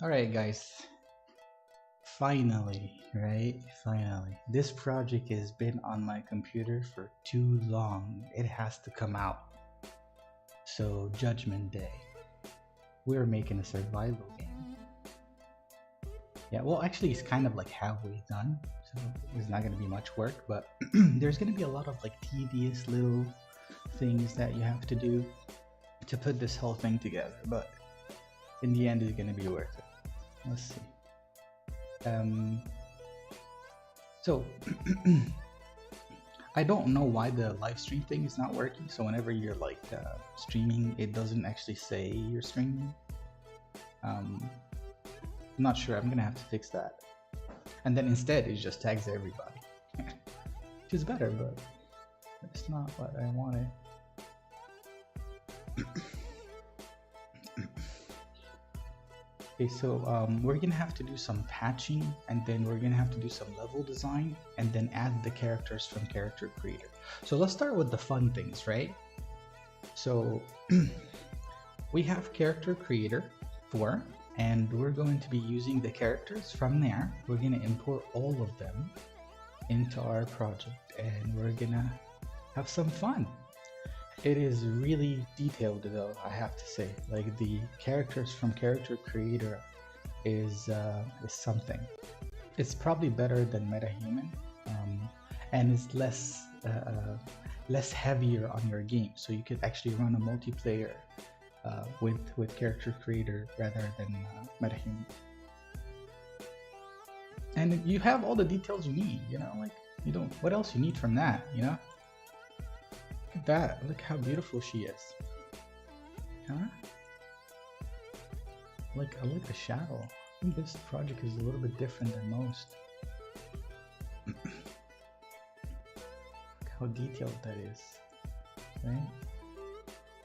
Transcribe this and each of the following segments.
Alright guys, finally, right? Finally. This project has been on my computer for too long. It has to come out. So, Judgment Day. We're making a survival game. Yeah, well actually it's kind of like halfway done. So there's not gonna be much work, but there's gonna be a lot of like tedious little things that you have to do to put this whole thing together. But in the end it's gonna be worth it. Let's see. So I don't know why the live stream thing is not working. So whenever you're like streaming, it doesn't actually say you're streaming. I'm not sure. I'm gonna have to fix that. And then instead, it just tags everybody, which is better, but it's not what I wanted. Okay, so we're gonna have to do some patching, and then we're gonna have to do some level design, and then add the characters from character creator. So let's start with the fun things, right? So we have character creator 4, and we're going to be using the characters from there. We're gonna import all of them into our project, and we're gonna have some fun. It is really detailed though, I have to say. Like the characters from character creator is something. It's probably better than MetaHuman, and it's less heavier on your game. So you could actually run a multiplayer with character creator rather than MetaHuman. And you have all the details you need. You know, like you don't. What else you need from that? You know. Look at that, look how beautiful she is. Huh? I like the shadow. I think this project is a little bit different than most. Look how detailed that is. Right?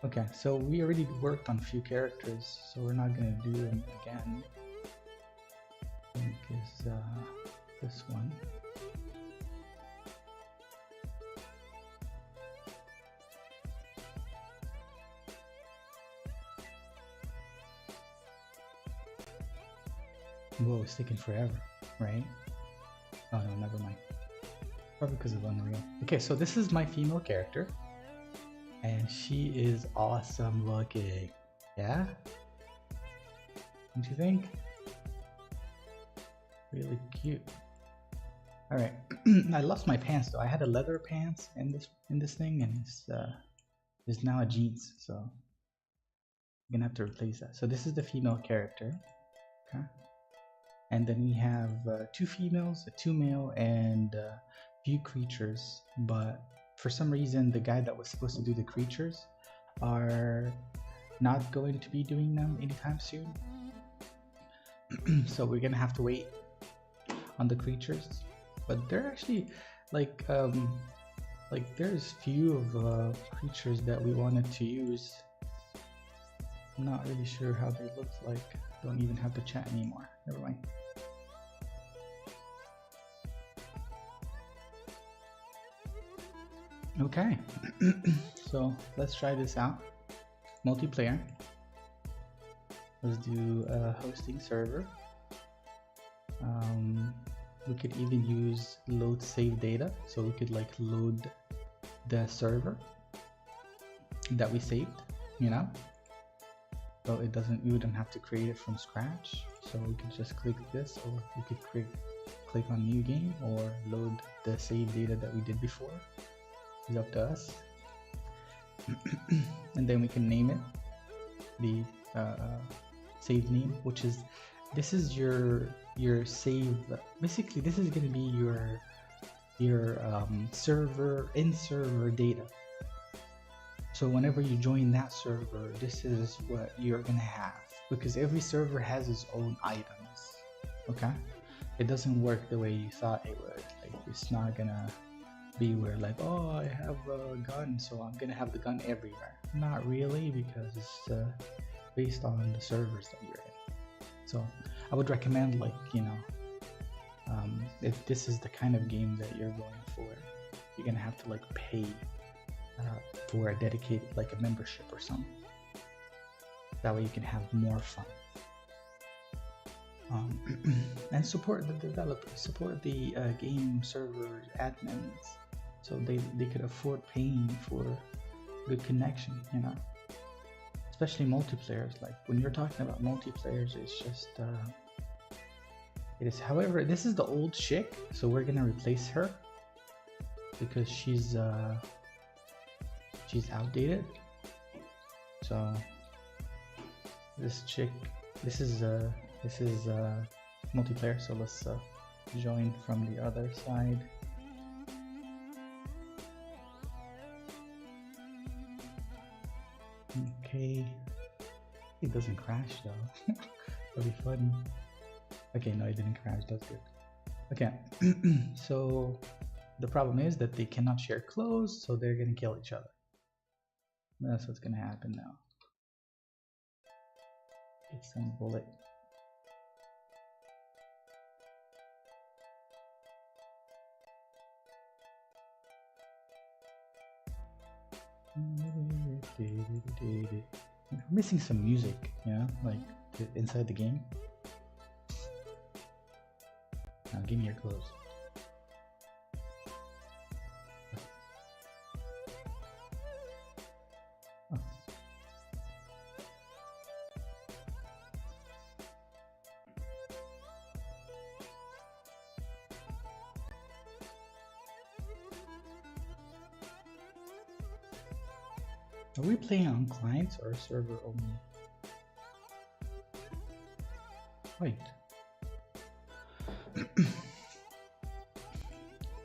Okay, so we already worked on a few characters, so we're not gonna do them again. I think is this one. Whoa, it's taking forever, right? Oh no, never mind. Probably because of Unreal. Okay, so this is my female character. And she is awesome looking. Yeah? Don't you think? Really cute. Alright. I lost my pants though. I had a leather pants in this thing, and it's now a jeans, so I'm gonna have to replace that. So this is the female character. Okay. And then we have 2 females, 2 male, and a few creatures. But for some reason, the guy that was supposed to do the creatures are not going to be doing them anytime soon. So we're gonna have to wait on the creatures. But they're actually like there's few of creatures that we wanted to use. I'm not really sure how they look like. Don't even have the chat anymore. Never mind. Okay, so let's try this out. Multiplayer. Let's do a hosting server. We could even use load save data, so we could like load the server that we saved, you know. So it doesn't, you wouldn't have to create it from scratch. So we could just click this, or we could click on new game, or load the save data that we did before. It's up to us. And then we can name it the save name, which is, this is your save. Basically, this is going to be your server data. So whenever you join that server, this is what you're gonna have, because every server has its own items. Okay, it doesn't work the way you thought it would. Like, it's not gonna be where like, oh, I have a gun, so I'm gonna have the gun everywhere. Not really, because it's based on the servers that you're in. So I would recommend, like, you know, if this is the kind of game that you're going for, you're gonna have to like pay for a dedicated, like a membership or something. That way you can have more fun. And support the developers, support the game server admins, so they could afford paying for good connection, you know. Especially multiplayers. Like when you're talking about multiplayers, it's just it is. However, this is the old chick, so we're gonna replace her because she's outdated. So this chick, this is multiplayer, so let's join from the other side. Okay, it doesn't crash though. That'll be funny. Okay, no, it didn't crash, that's good. Okay, so the problem is that they cannot share clothes, so they're gonna kill each other. That's what's gonna happen now. Get some bullet. We're missing some music, yeah, like inside the game. Now give me your clothes. Oh. Are we playing on clients or server only? Wait.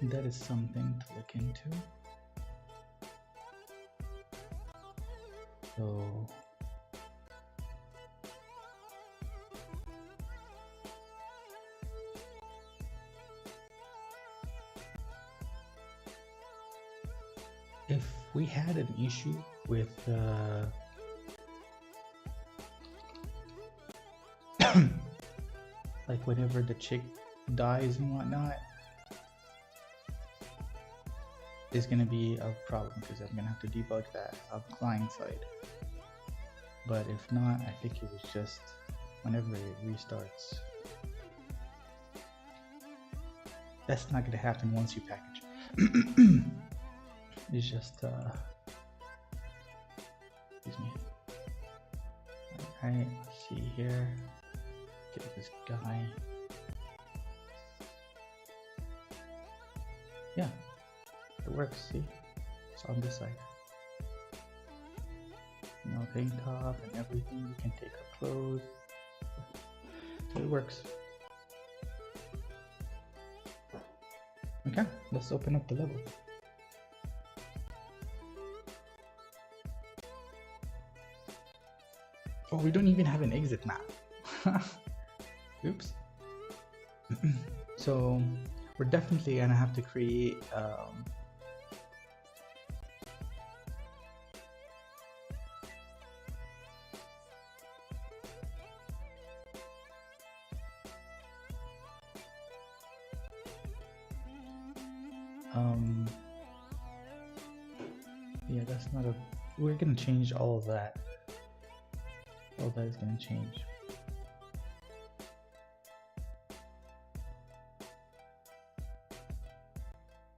That is something to look into. So if we had an issue with like whenever the chick dies and whatnot, is gonna be a problem because I'm gonna have to debug that on the client side. But if not, I think it was just whenever it restarts. That's not gonna happen once you package. It's just excuse me. Alright, let's see here. Get this guy. Yeah, it works, see? It's on this side. No tank top and everything, we can take our clothes. So it works. Okay, let's open up the level. Oh, we don't even have an exit map. Oops. So we're definitely gonna have to create yeah, that's not a, we're gonna change all of that. All that is gonna change.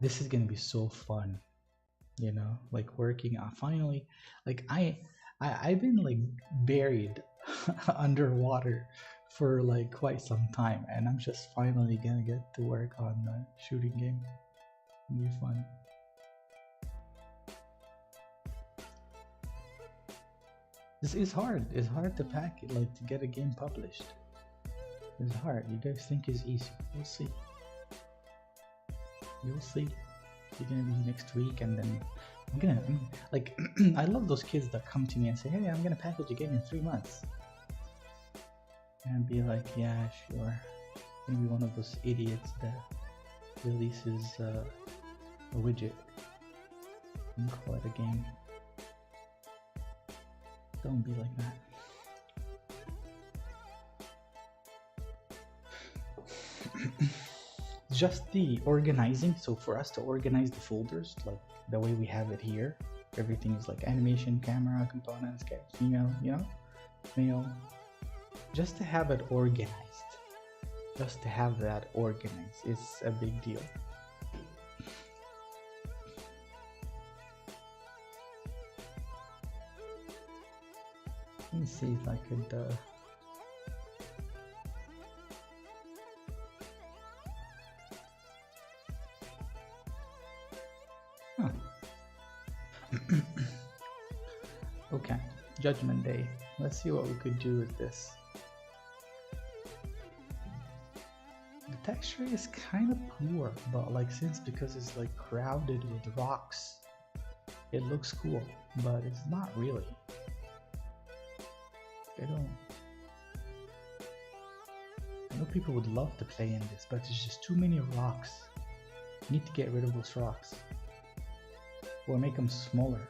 This is gonna be so fun, you know, like working on finally, like I've been like buried underwater for like quite some time, and I'm just finally gonna get to work on the shooting game. It'll be fun. This is hard. It's hard to pack it, like to get a game published. It's hard. You guys think it's easy. We'll see. You'll see. It's gonna be next week, and then I'm like, I love those kids that come to me and say, hey, I'm gonna package a game in 3 months. And be like, yeah, sure. Maybe one of those idiots that releases a widget and call it a game. Don't be like that. Just the organizing, so for us to organize the folders like the way we have it here, everything is like animation, camera, components, female, you know, male, just to have it organized just to have that organized is a big deal. Let me see if I could okay, Judgment Day. Let's see what we could do with this. The texture is kind of poor, but like because it's like crowded with rocks, it looks cool, but it's not really. I know people would love to play in this, but there's just too many rocks. You need to get rid of those rocks, or make them smaller.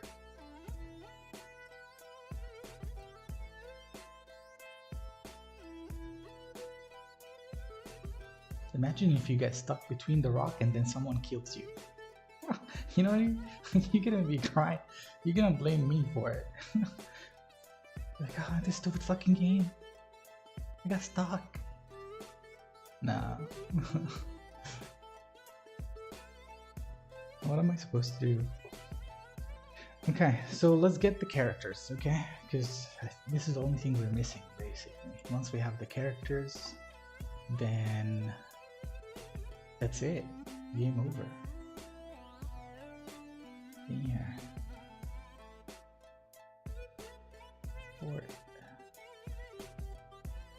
Imagine if you get stuck between the rock and then someone kills you. You know what I mean? You're gonna be crying. You're gonna blame me for it. Like, oh, this stupid fucking game. I got stuck. Nah. What am I supposed to do? Okay, so let's get the characters, okay? Because this is the only thing we're missing, basically. Once we have the characters, then that's it. Game over. Yeah.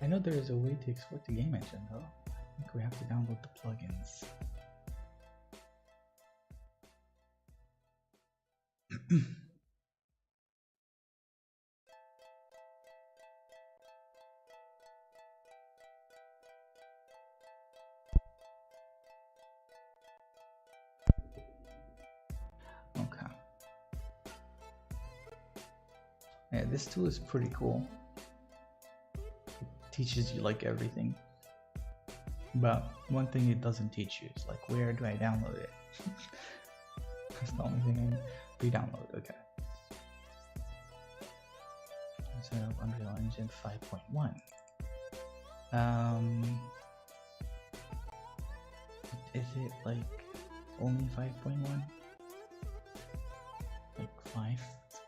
I know there is a way to export the game engine though. I think we have to download the plugins. Okay. Yeah, this tool is pretty cool. It teaches you like everything. But one thing it doesn't teach you is like, where do I download it? That's the only thing I re-download. Okay. So Unrealengine 5.1. Is it like only 5.1? Like 5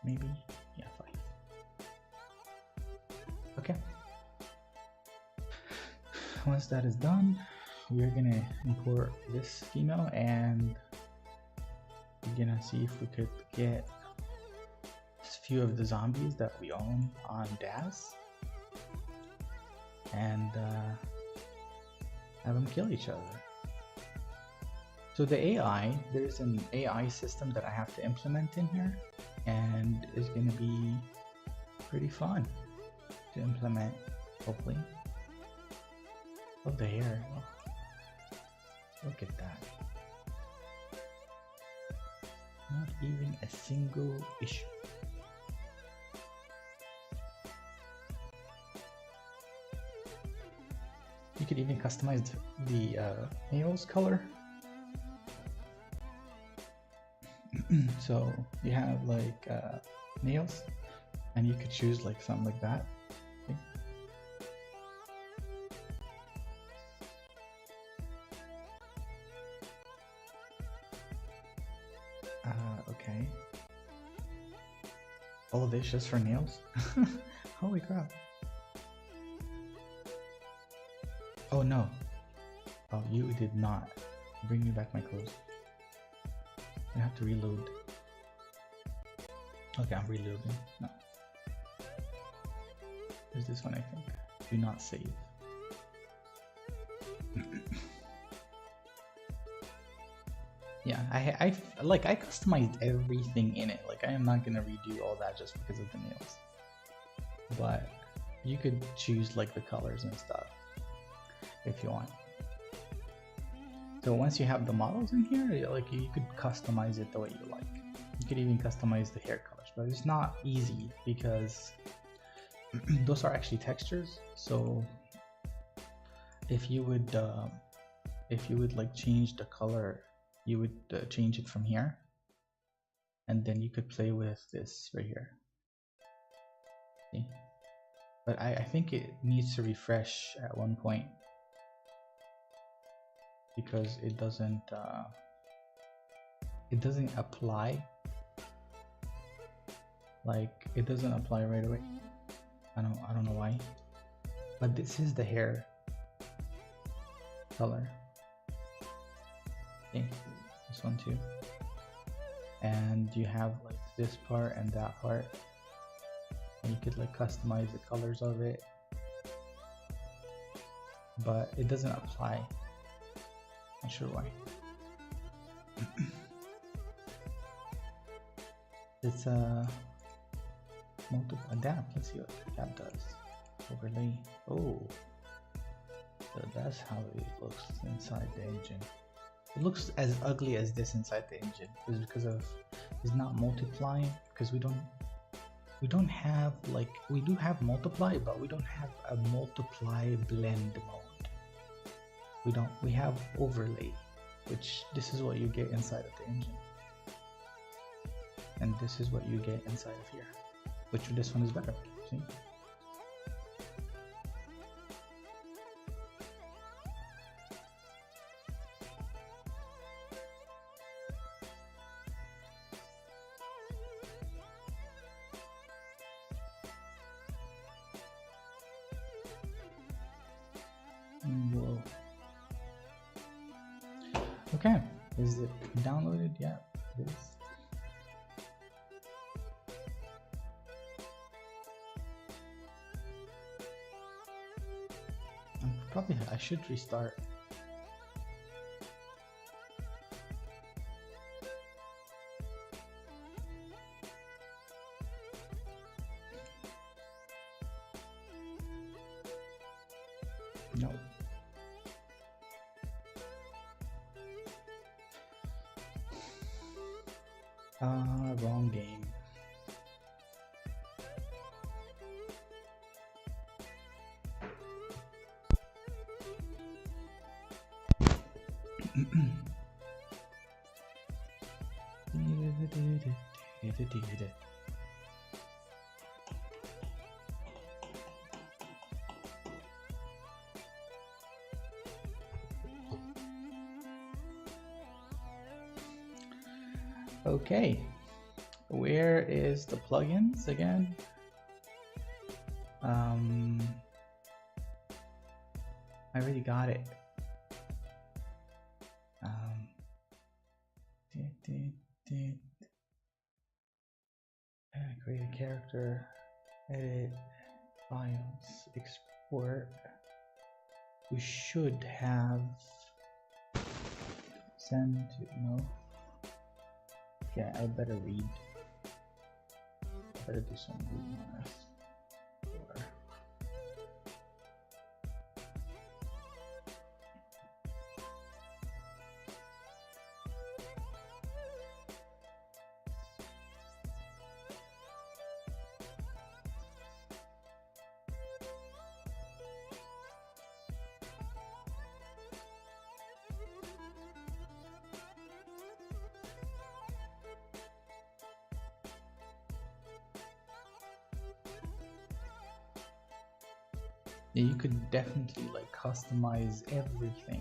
maybe? Yeah, 5. Okay. Once that is done, we're gonna import this schema and we're gonna see if we could get a few of the zombies that we own on DAS and have them kill each other. So the AI, there's an AI system that I have to implement in here, and it's gonna be pretty fun to implement, hopefully. Love the hair. Oh, look at that. Not even a single issue. You could even customize the nails color. So you have like nails, and you could choose like something like that. Okay. All of this just for nails? Holy crap. Oh no. Oh, you did not. Bring me back my clothes. I have to reload. Okay, I'm reloading. No. There's this one, I think. Do not save. Yeah, I customized everything in it. Like, I am not gonna redo all that just because of the nails. But you could choose like the colors and stuff if you want. So once you have the models in here, like you could customize it the way you like. You could even customize the hair colors, but it's not easy because those are actually textures. So if you would like change the color, you would change it from here, and then you could play with this right here. See? But I think it needs to refresh at one point. because it doesn't apply, like it doesn't apply right away. I don't know why, but this is the hair color. Okay, this one too, and you have like this part and that part, and you could like customize the colors of it, but it doesn't apply. Not sure why. It's a multiple adapt. Let's see what that does. Overlay. Oh, so that's how it looks inside the engine. It looks as ugly as this inside the engine is because of it's not multiplying, because we don't have, like, we do have multiply, but we don't have a multiply blend mode. We have overlay, which this is what you get inside of the engine, and this is what you get inside of here, which this one is better. See? Whoa. Okay, is it downloaded? Yeah, it is. I should restart. No. Wrong game. Okay, where is the plugins again? I already got it. Create a character, edit, files, export. We should have send to, no. Yeah, I better read. I better do some reading on this. Yeah, you could definitely like customize everything,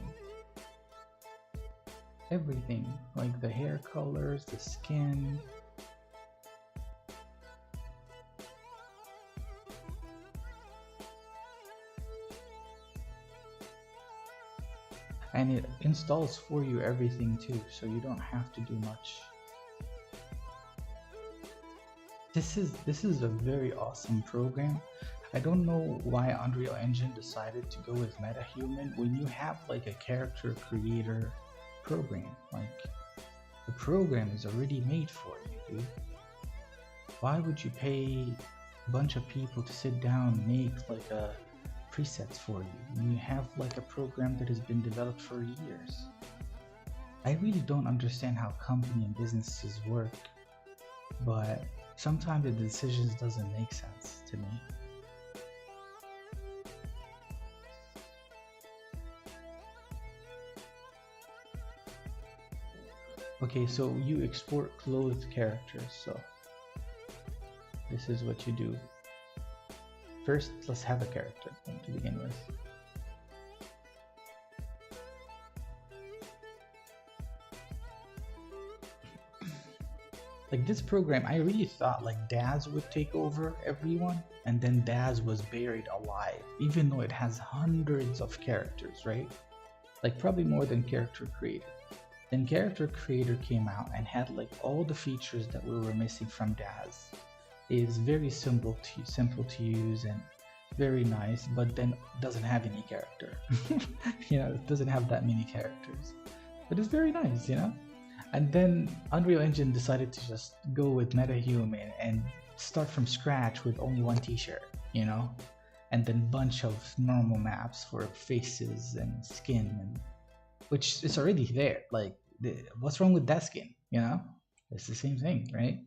like the hair colors, the skin. And it installs for you everything too, so you don't have to do much. This is a very awesome program. I don't know why Unreal Engine decided to go with MetaHuman when you have like a character creator program. Like, the program is already made for you, dude. Why would you pay a bunch of people to sit down and make like a presets for you when you have like a program that has been developed for years? I really don't understand how company and businesses work, but sometimes the decisions doesn't make sense to me. Okay, so you export clothed characters, so this is what you do. First, let's have a character to begin with. Like this program, I really thought like Daz would take over everyone, and then Daz was buried alive, even though it has hundreds of characters, right? Like probably more than character creator. Then character creator came out and had like all the features that we were missing from Daz. It's very simple to use and very nice, but then doesn't have any character. You know, it doesn't have that many characters, but it's very nice, you know. And then Unreal Engine decided to just go with MetaHuman and start from scratch with only one t-shirt, you know, and then bunch of normal maps for faces and skin, and which is already there. Like, what's wrong with that skin? You know, it's the same thing, right?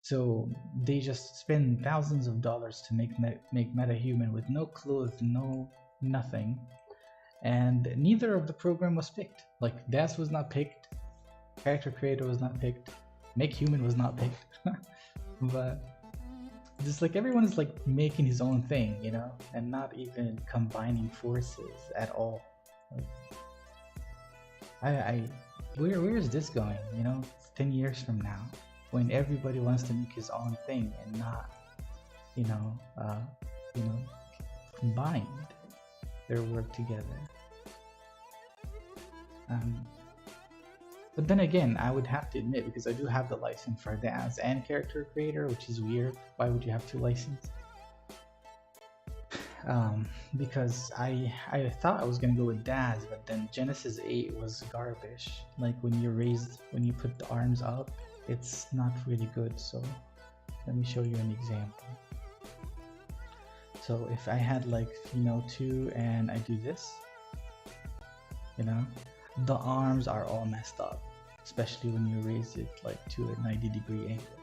So they just spend thousands of dollars to make MetaHuman with no clothes, no nothing, and neither of the program was picked. Like Das was not picked, character creator was not picked, make human was not picked. But just like everyone is like making his own thing, you know, and not even combining forces at all. Like, where is this going? You know, 10 years from now, when everybody wants to make his own thing and not, you know, combined their work together. But then again, I would have to admit, because I do have the license for Dance and character creator, which is weird. Why would you have two licenses? Because I thought I was gonna go with Daz, but then Genesis 8 was garbage. Like when you put the arms up, it's not really good. So let me show you an example. So if I had like female 2 and I do this, you know, the arms are all messed up, especially when you raise it like to a 90-degree angle.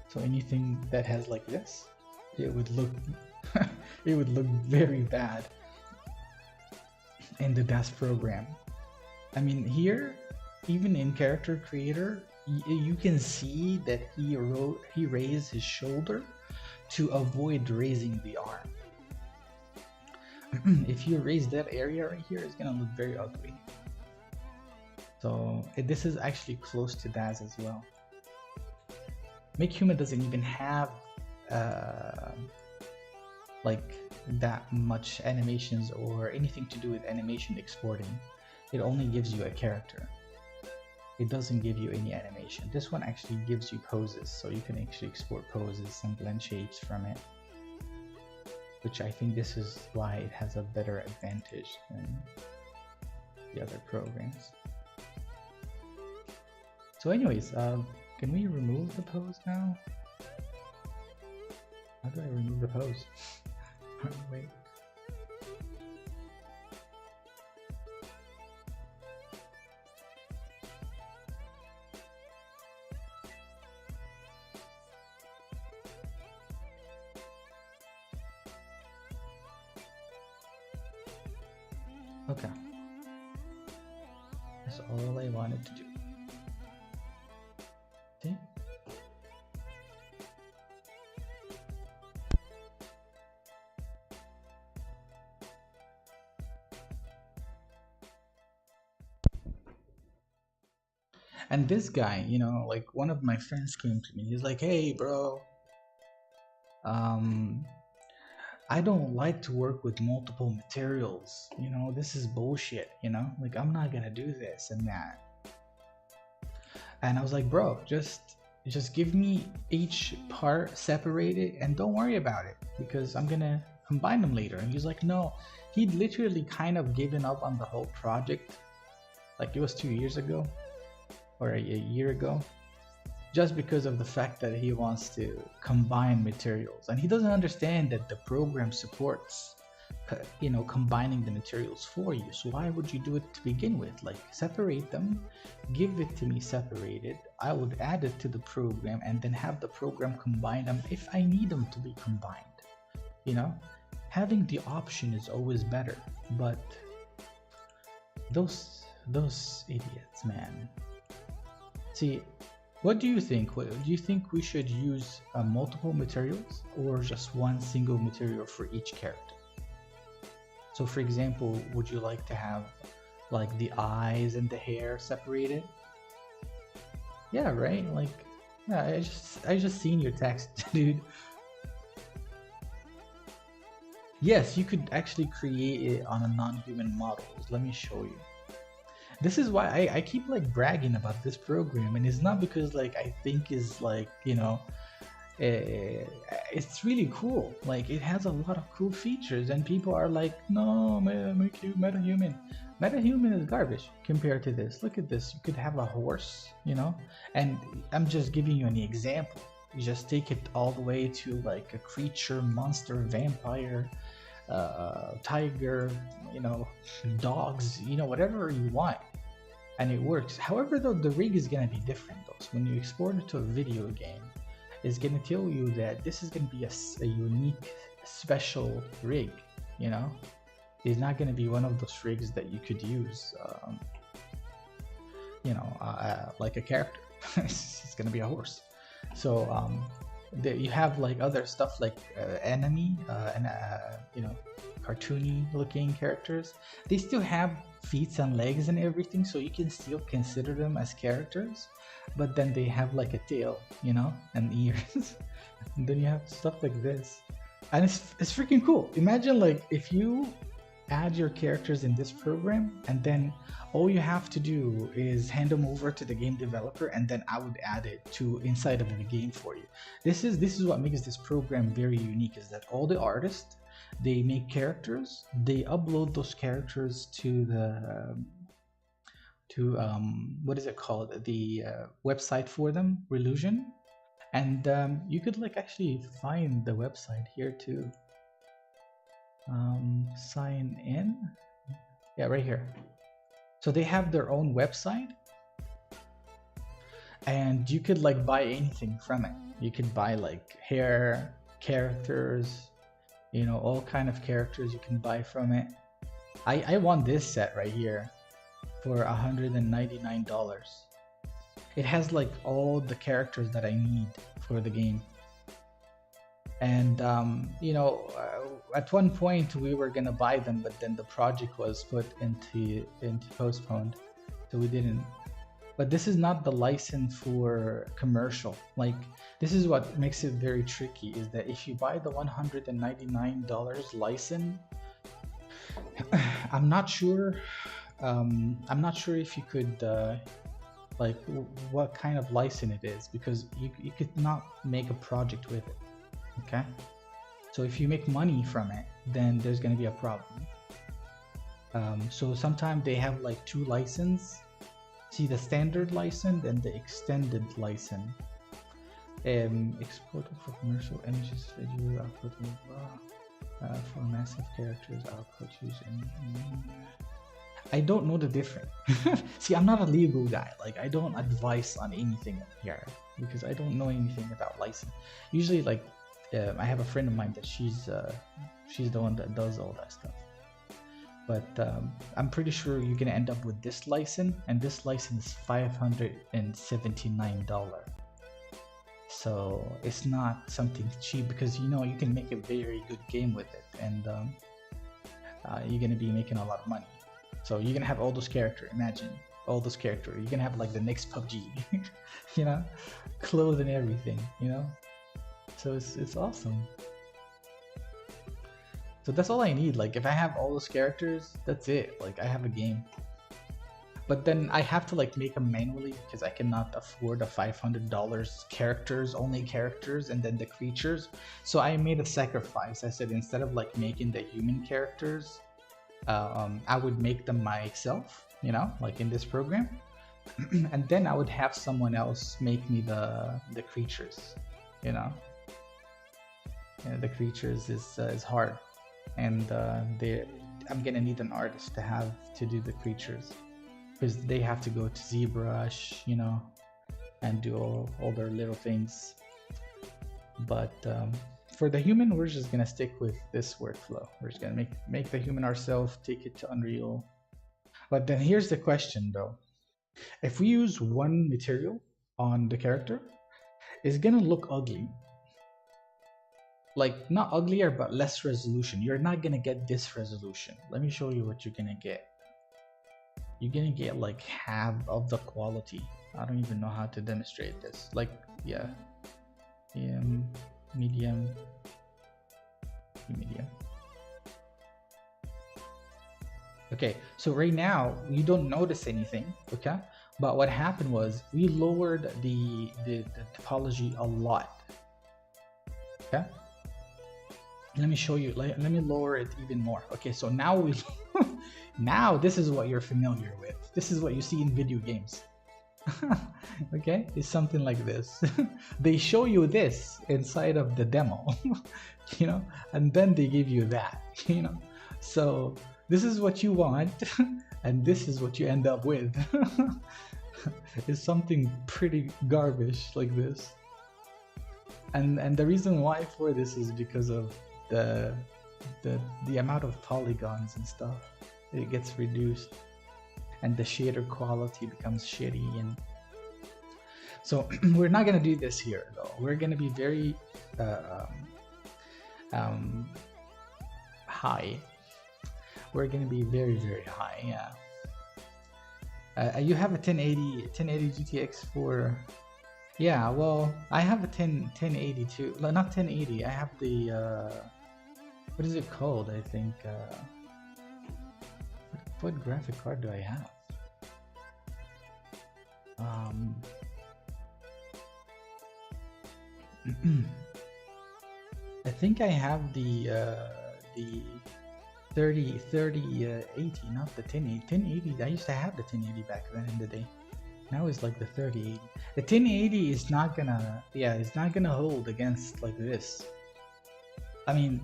So anything that has like this, it would look it would look very bad in the DAS program. I mean, here, even in character creator, you can see that he raised his shoulder to avoid raising the arm. If you raise that area right here, it's gonna look very ugly. So this is actually close to DAS as well. Make Human doesn't even have like that much animations or anything to do with animation exporting. It only gives you a character. It doesn't give you any animation. This one actually gives you poses, so you can actually export poses and blend shapes from it, which I think this is why it has a better advantage than the other programs. So anyways, can we remove the pose now? How do I remove the pose? Wait. Okay. That's all I wanted to do. See? And this guy, you know, like one of my friends came to me. He's like, "Hey, bro, I don't like to work with multiple materials. You know, this is bullshit. You know, like I'm not gonna do this and that." And I was like, "Bro, just give me each part separated and don't worry about it because I'm gonna combine them later." And he's like, "No." He'd literally kind of given up on the whole project. Like it was 2 years ago. Or a year ago, just because of the fact that he wants to combine materials, and he doesn't understand that the program supports, you know, combining the materials for you. So why would you do it to begin with? Like separate them, give it to me separated. I would add it to the program and then have the program combine them if I need them to be combined. You know, having the option is always better. But those idiots, man. See, what do you think? Do you think we should use multiple materials or just one single material for each character? So for example, would you like to have like the eyes and the hair separated? Yeah, right? Like Yeah, I just seen your text, dude. Yes, you could actually create it on a non-human models. Let me show you. This is why I keep like bragging about this program, and it's not because like I think is like, you know, uh, it's really cool. Like it has a lot of cool features, and people are like, no, man, make you metahuman. Metahuman is garbage compared to this. Look at this. You could have a horse, you know, and I'm just giving you an example. You just take it all the way to like a creature, monster, vampire, tiger, you know, dogs, you know, whatever you want, and it works. However, though, the rig is gonna be different though. So when you export it to a video game, it's gonna tell you that this is gonna be a unique, special rig. You know, it's not gonna be one of those rigs that you could use, you know, like a character. It's gonna be a horse. So you have like other stuff like enemy and you know, cartoony looking characters. They still have feet and legs and everything, so you can still consider them as characters, but then they have like a tail, you know, and ears. And then you have stuff like this, and it's freaking cool. Imagine like if you add your characters in this program, and then all you have to do is hand them over to the game developer, and then I would add it to inside of the game for you. This is what makes this program very unique, is that all the artists, they make characters, they upload those characters to the what is it called, the website for them, Relusion. And you could like actually find the website here too. Sign in, yeah, right here. So they have their own website, and you could like buy anything from it. You could buy like hair, characters, you know, all kind of characters you can buy from it. I want this set right here for $199. It has like all the characters that I need for the game. And you know, at one point we were gonna buy them, but then the project was put into postponed, so we didn't. But this is not the license for commercial. Like, this is what makes it very tricky, is that if you buy the $199 license, I'm not sure if you could like what kind of license it is, because you could not make a project with it. Okay, so if you make money from it, then there's going to be a problem. So sometimes they have like two licenses. See, the standard license and the extended license. Exported for commercial images, video output, for massive characters, output using. I don't know the difference. See, I'm not a legal guy. Like, I don't advise on anything here because I don't know anything about license. Usually, like, I have a friend of mine that she's the one that does all that stuff. But I'm pretty sure you're gonna end up with this license, and this license is $579. So it's not something cheap, because you know you can make a very good game with it, and you're gonna be making a lot of money. So you're gonna have all those characters. Imagine all those characters. You're gonna have like the next PUBG, you know, clothes and everything, you know. So it's awesome. So that's all I need. Like, if I have all those characters, that's it. Like, I have a game. But then I have to like make them manually, because I cannot afford a $500 characters, only characters, and then the creatures. So I made a sacrifice. I said, instead of like making the human characters, I would make them myself, you know, like in this program. And then I would have someone else make me the creatures, you know. Yeah, the creatures is hard, and I'm gonna need an artist to do the creatures, because they have to go to ZBrush, you know, and do all their little things. But for the human, we're just gonna stick with this workflow. We're just gonna make the human ourselves, take it to Unreal. But then here's the question though: if we use one material on the character, it's gonna look ugly. Like, not uglier, but less resolution. You're not gonna get this resolution. Let me show you what you're gonna get. You're gonna get like half of the quality. I don't even know how to demonstrate this. Like, yeah, medium. Okay, so right now you don't notice anything, okay? But what happened was we lowered the topology a lot. Okay, let me show you. Let me lower it even more. Okay, so now we now this is what you're familiar with. This is what you see in video games. Okay, it's something like this. They show you this inside of the demo, you know, and then they give you that, you know. So this is what you want, and this is what you end up with. It's something pretty garbage like this. And the reason why for this is because of the amount of polygons and stuff. It gets reduced, and the shader quality becomes shitty. And so we're not gonna do this here though. We're gonna be very high. We're gonna be very high. Yeah. You have a 1080 GTX for. Yeah, well, I have a 1080 too. Not 1080. I have the what is it called? I think. What graphic card do I have? I think I have the 3080, not the 1080. 1080. I used to have the 1080 back then in the day. Now it's like the 3080. The 1080 is not gonna, yeah, it's not gonna hold against like this. I mean,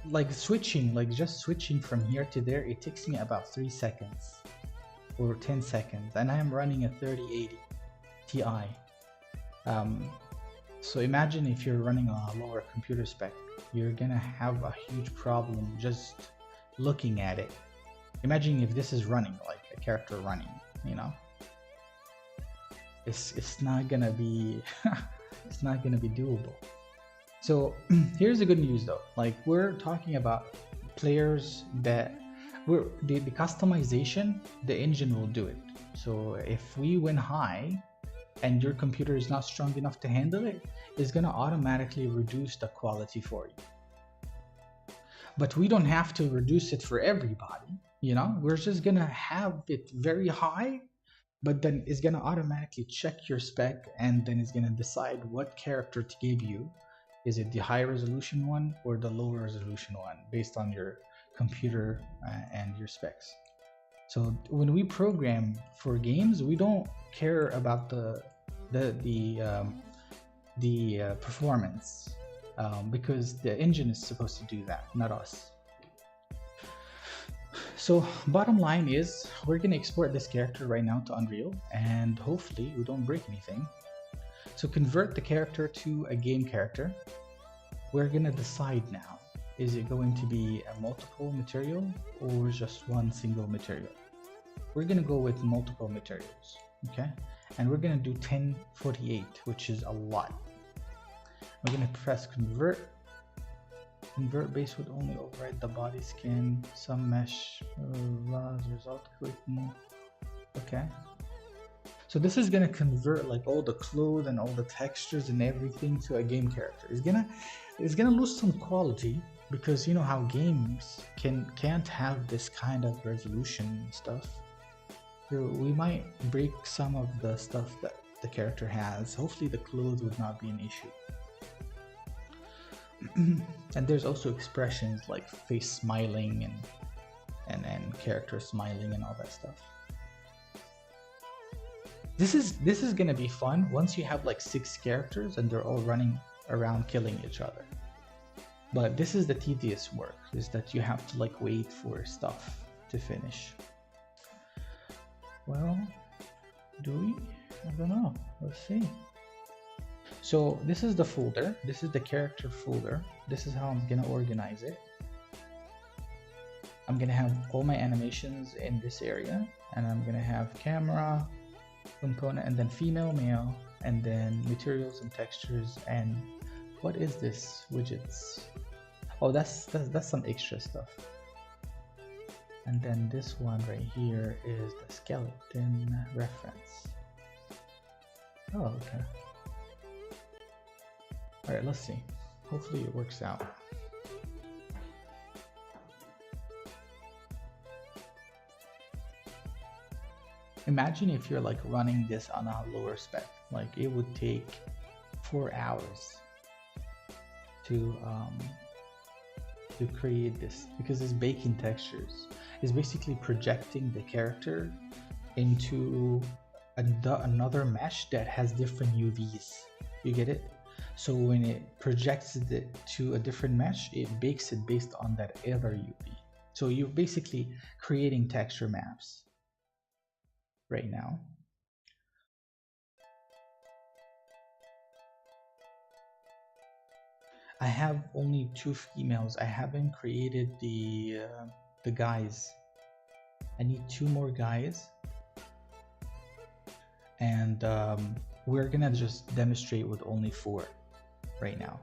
like switching, like just switching from here to there, it takes me about 3 seconds or 10 seconds, and I am running a 3080 Ti. So imagine if you're running a lower computer spec, you're gonna have a huge problem just looking at it. Imagine if this is running, like a character running, you know. It's not gonna be it's not gonna be doable. So here's the good news though. Like, we're talking about players that the customization, the engine will do it. So if we win high and your computer is not strong enough to handle it, it's gonna automatically reduce the quality for you. But we don't have to reduce it for everybody, you know. We're just gonna have it very high, but then it's gonna automatically check your spec, and then it's gonna decide what character to give you. Is it the high resolution one or the low resolution one, based on your computer and your specs. So when we program for games, we don't care about the performance, because the engine is supposed to do that, not us. So bottom line is, we're gonna export this character right now to Unreal, and hopefully we don't break anything. So convert the character to a game character. We're gonna decide now, is it going to be a multiple material or just one single material? We're gonna go with multiple materials, okay? And we're gonna do 1048, which is a lot. We're gonna press convert. Convert base would only override the body skin, some mesh, result clicking. Okay. So this is gonna convert like all the clothes and all the textures and everything to a game character. It's gonna lose some quality, because you know how games can't have this kind of resolution and stuff. So we might break some of the stuff that the character has. Hopefully the clothes would not be an issue. And there's also expressions like face smiling and character smiling and all that stuff. This is gonna be fun once you have like 6 characters and they're all running around killing each other. But this is the tedious work, is that you have to like wait for stuff to finish. Well, do we? I don't know. Let's see. So this is the folder. This is the character folder. This is how I'm gonna organize it. I'm gonna have all my animations in this area, and I'm gonna have camera, component, and then female, male, and then materials and textures. And what is this? Widgets. Oh, that's some extra stuff. And then this one right here is the skeleton reference. Oh, okay. All right, let's see. Hopefully it works out. Imagine if you're like running this on a lower spec, like it would take 4 hours to create this, because it's baking textures. It's basically projecting the character into another mesh that has different UVs. You get it? So when it projects it to a different mesh, it bakes it based on that other UV. So you're basically creating texture maps right now. I have only 2 females. I haven't created the guys. I need 2 more guys, and we're gonna just demonstrate with only 4 right now.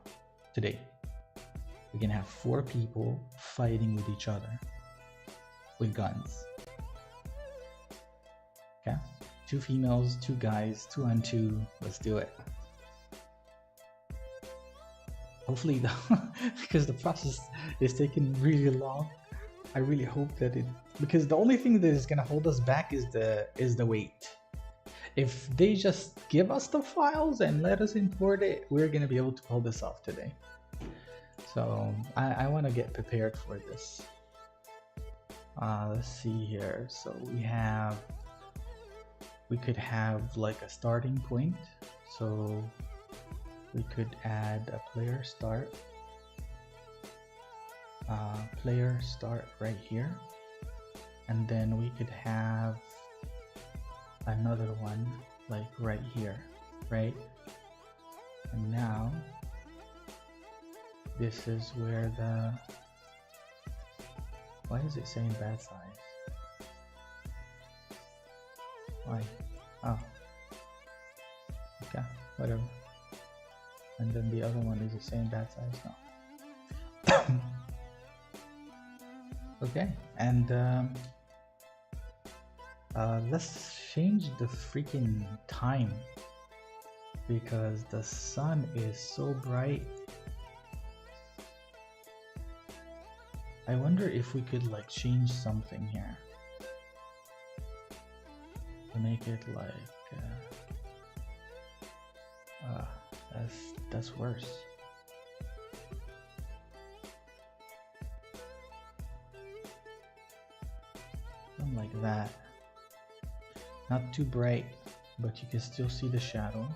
Today we're gonna have 4 people fighting with each other with guns. Okay, 2 females, 2 guys, 2 on 2. Let's do it. Hopefully because the process is taking really long, I really hope that because the only thing that is gonna hold us back is the weight. If they just give us the files and let us import it, we're gonna be able to pull this off today. So I want to get prepared for this. Let's see here. So we could have like a starting point. So we could add a player start right here, and then we could have another one like right here, right? And now this is where why is it saying bad size? Why? Oh, okay, whatever. And then the other one is the same bad size now. Okay, and let's change the freaking time, because the sun is so bright. I wonder if we could like change something here to make it like that's worse. Something like that. Not too bright, but you can still see the shadow.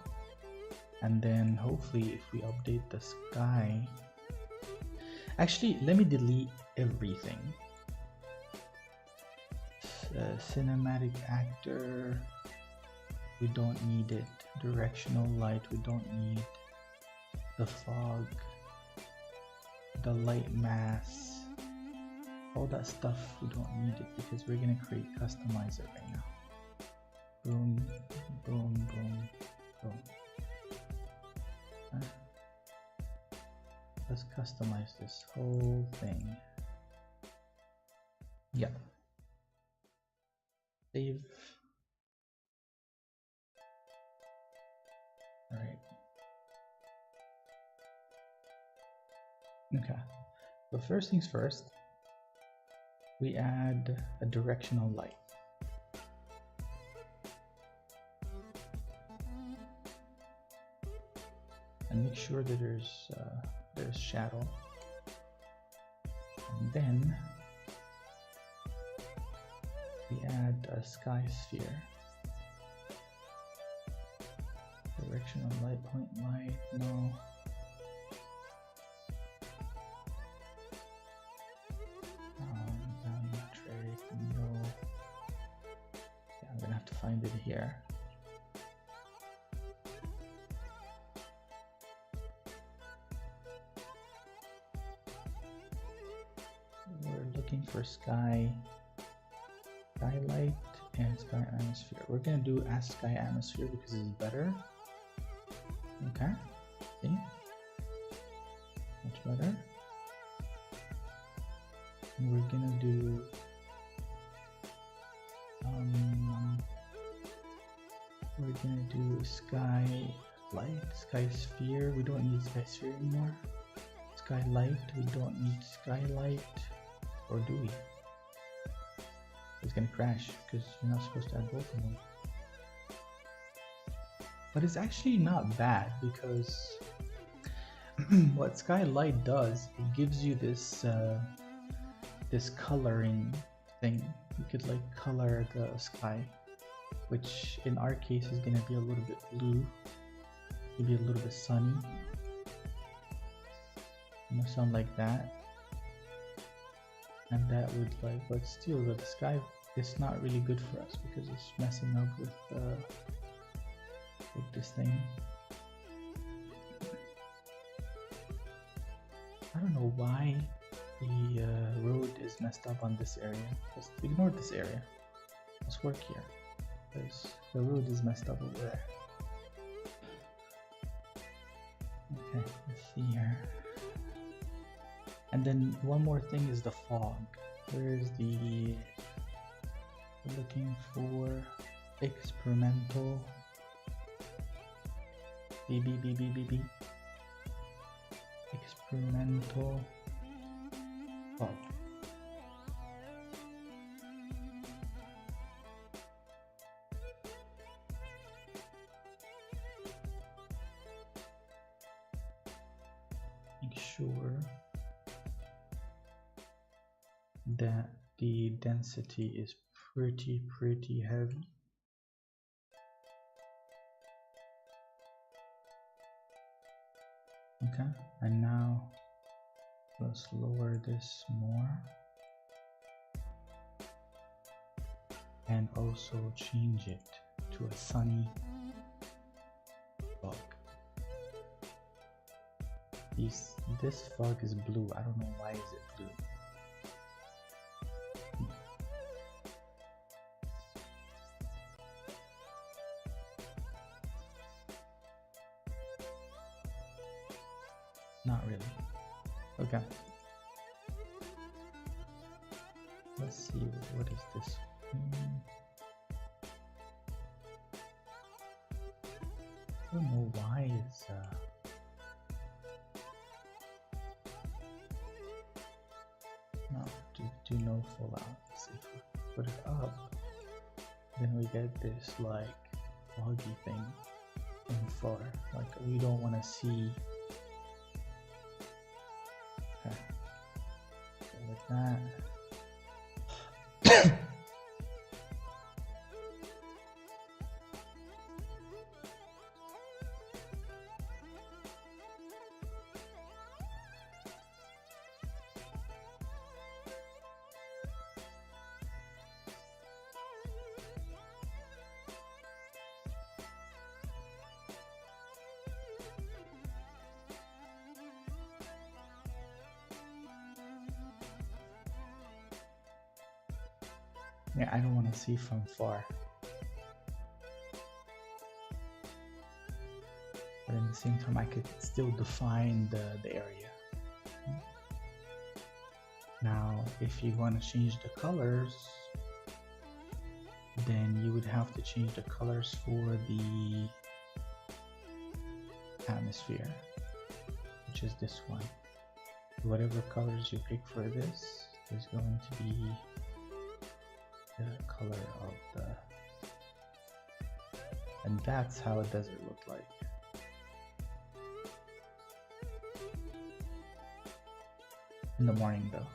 And then hopefully if we update the sky, actually let me delete everything. Cinematic actor, we don't need it. Directional light, we don't need. The fog, the light mass, all that stuff, we don't need it because we're gonna customize it right now. Boom, boom, boom, boom. Let's customize this whole thing. Yeah. Save. All right. Okay. But first things first, we add a directional light. And make sure that there's shadow. And then we add a sky sphere. Directional light, point light, no. Metric, no. Yeah, I'm gonna have to find it here. We're looking for skylight and sky atmosphere. We're gonna do as sky atmosphere because it's better. Okay, see, much better. And we're gonna do sky light, sky sphere. We don't need sky sphere anymore. Skylight, we don't need skylight. Or do we? It's gonna crash because you're not supposed to add both of them. But it's actually not bad because what skylight does, it gives you this this coloring thing. You could like color the sky, which in our case is gonna be a little bit blue, maybe a little bit sunny, you know, something like that. And that would like, but still the sky is not really good for us because it's messing up with this thing. I don't know why the road is messed up on this area. Just ignore this area. Let's work here because the road is messed up over there. Okay, let's see here. And then one more thing is the fog. Where's the... We're looking for experimental... B. Experimental fog. Make sure that the density is pretty heavy. Okay, and now let's lower this more and also change it to a sunny fog. This fog is blue. I don't know why is it blue. Not really. Okay. Let's see, what is this? I don't know why it's no, do no fallout. Let's see if we put it up. Then we get this like foggy thing in far. Like we don't want to see. Okay. So like that. Yeah, I don't want to see from far. But at the same time, I could still define the area. Now, if you want to change the colors, then you would have to change the colors for the atmosphere, which is this one. Whatever colors you pick for this is going to be the color of the, and that's how it does it look like. In the morning though,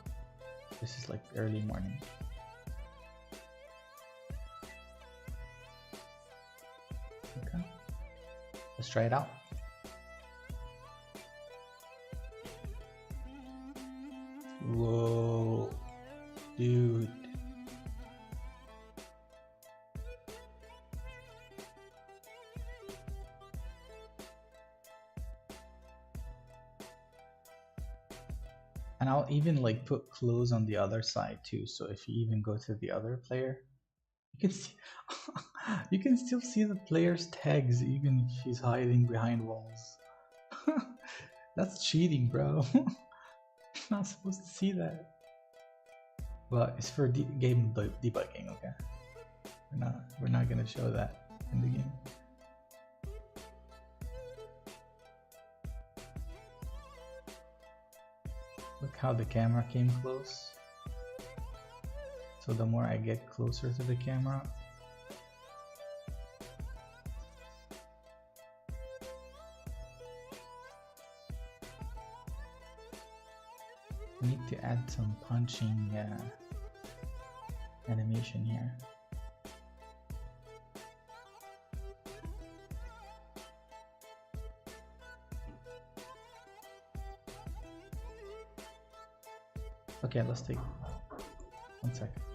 this is like early morning. Okay, let's try it out. Whoa, dude. And I'll even like put clothes on the other side too, so if you even go to the other player, you can see you can still see the player's tags even if he's hiding behind walls. That's cheating, bro. You're not supposed to see that. Well, it's for game debugging, okay? We're not gonna show that in the game. Look how the camera came close. So the more I get closer to the camera, I need to add some punching animation here. Okay, let's take 1 second.